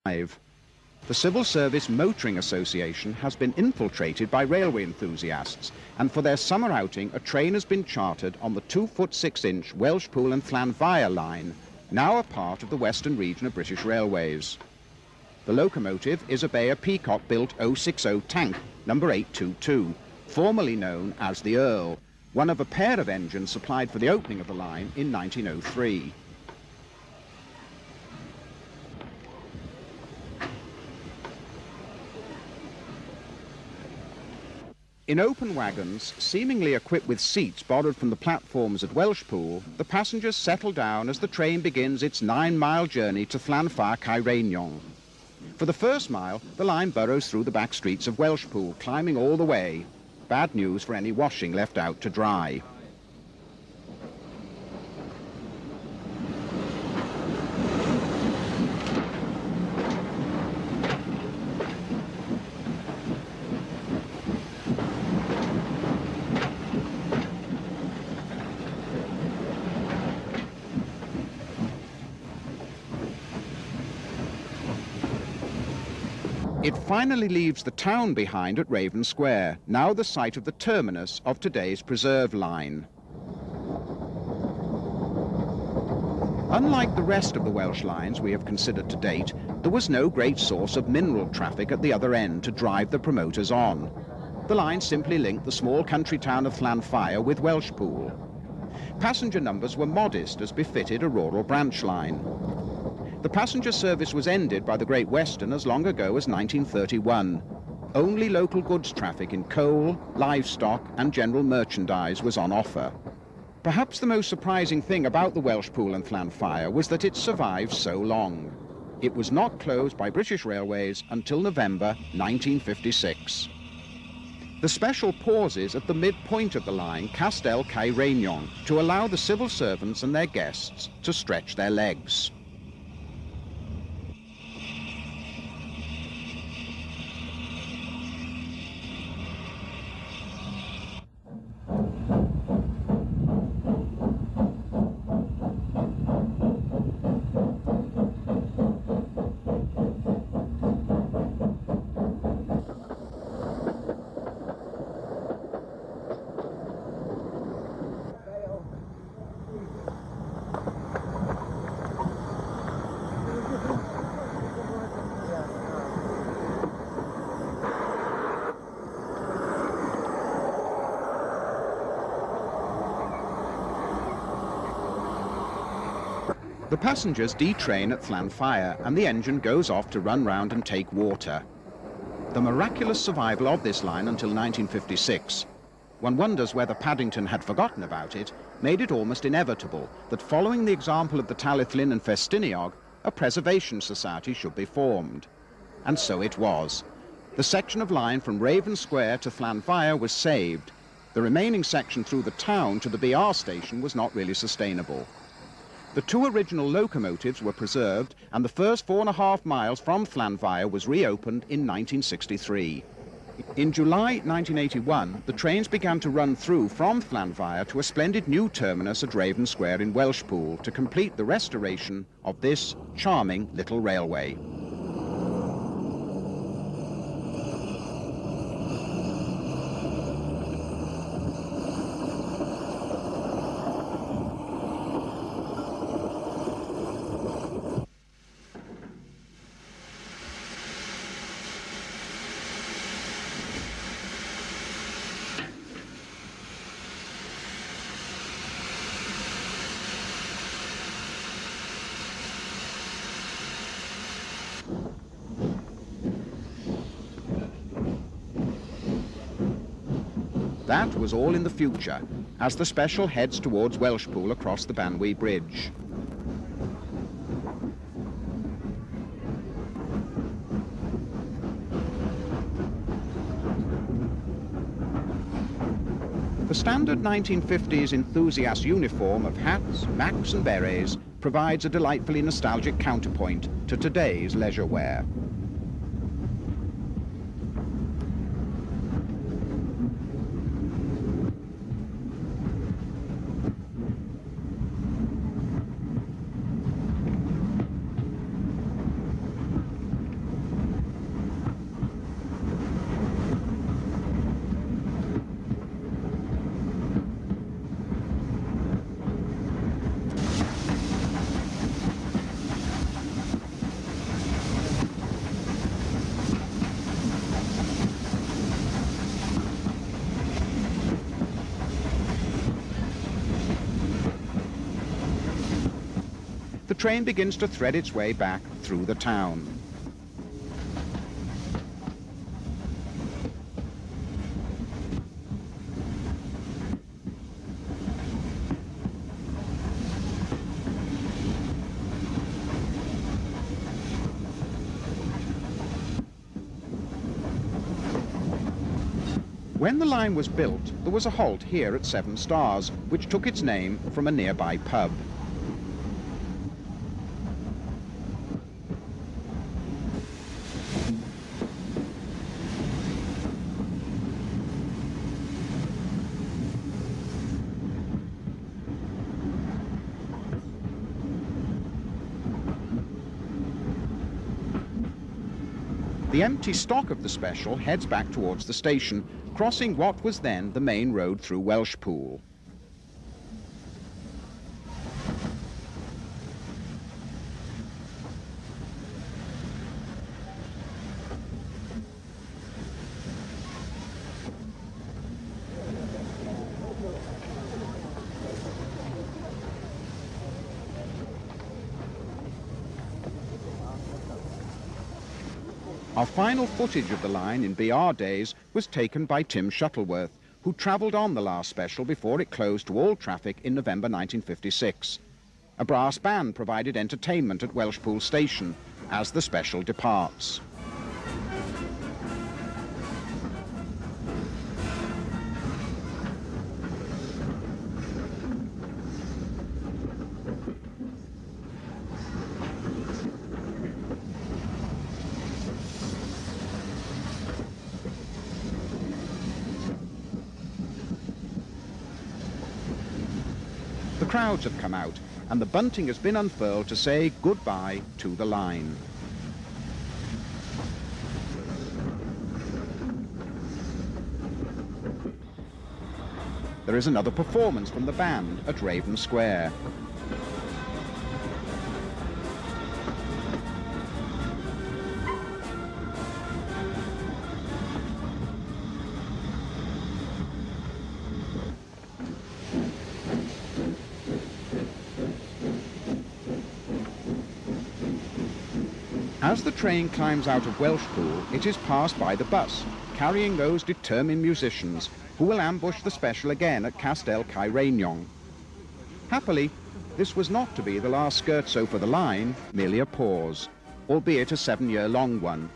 The Civil Service Motoring Association has been infiltrated by railway enthusiasts, and for their summer outing a train has been chartered on the 2-foot 6-inch Welshpool and Llanfair line, now a part of the Western region of British Railways. The locomotive is a Bayer Peacock-built 060 tank, number 822, formerly known as the Earl, one of a pair of engines supplied for the opening of the line in 1903. In open wagons, seemingly equipped with seats borrowed from the platforms at Welshpool, the passengers settle down as the train begins its 9-mile journey to Llanfair Caerenion. For the first mile, the line burrows through the back streets of Welshpool, climbing all the way. Bad news for any washing left out to dry. It finally leaves the town behind at Raven Square, now the site of the terminus of today's Preserve line. Unlike the rest of the Welsh lines we have considered to date, there was no great source of mineral traffic at the other end to drive the promoters on. The line simply linked the small country town of Llanfair with Welshpool. Passenger numbers were modest as befitted a rural branch line. The passenger service was ended by the Great Western as long ago as 1931. Only local goods traffic in coal, livestock and general merchandise was on offer. Perhaps the most surprising thing about the Welshpool and Llanfair was that it survived so long. It was not closed by British Railways until November 1956. The special pauses at the midpoint of the line Castell Caerenion to allow the civil servants and their guests to stretch their legs. The passengers detrain at Llanfair and the engine goes off to run round and take water. The miraculous survival of this line until 1956, one wonders whether Paddington had forgotten about it, made it almost inevitable that following the example of the Talyllyn and Festiniog, a preservation society should be formed. And so it was. The section of line from Raven Square to Llanfair was saved. The remaining section through the town to the BR station was not really sustainable. The two original locomotives were preserved, and the first 4.5 miles from Llanfair was reopened in 1963. In July 1981, the trains began to run through from Llanfair to a splendid new terminus at Raven Square in Welshpool to complete the restoration of this charming little railway. That was all in the future, as the special heads towards Welshpool across the Banwy Bridge. The standard 1950s enthusiast uniform of hats, macks and berets provides a delightfully nostalgic counterpoint to today's leisure wear. train begins to thread its way back through the town. When the line was built, there was a halt here at 7 Stars, which took its name from a nearby pub. The empty stock of the special heads back towards the station, crossing what was then the main road through Welshpool. Our final footage of the line in BR days was taken by Tim Shuttleworth, who travelled on the last special before it closed to all traffic in November 1956. A brass band provided entertainment at Welshpool Station as the special departs. The crowds have come out, and the bunting has been unfurled to say goodbye to the line. There is another performance from the band at Raven Square. As the train climbs out of Welshpool, it is passed by the bus, carrying those determined musicians who will ambush the special again at Castell Caerenion. Happily, this was not to be the last scherzo for the line, merely a pause, albeit a 7-year-long one.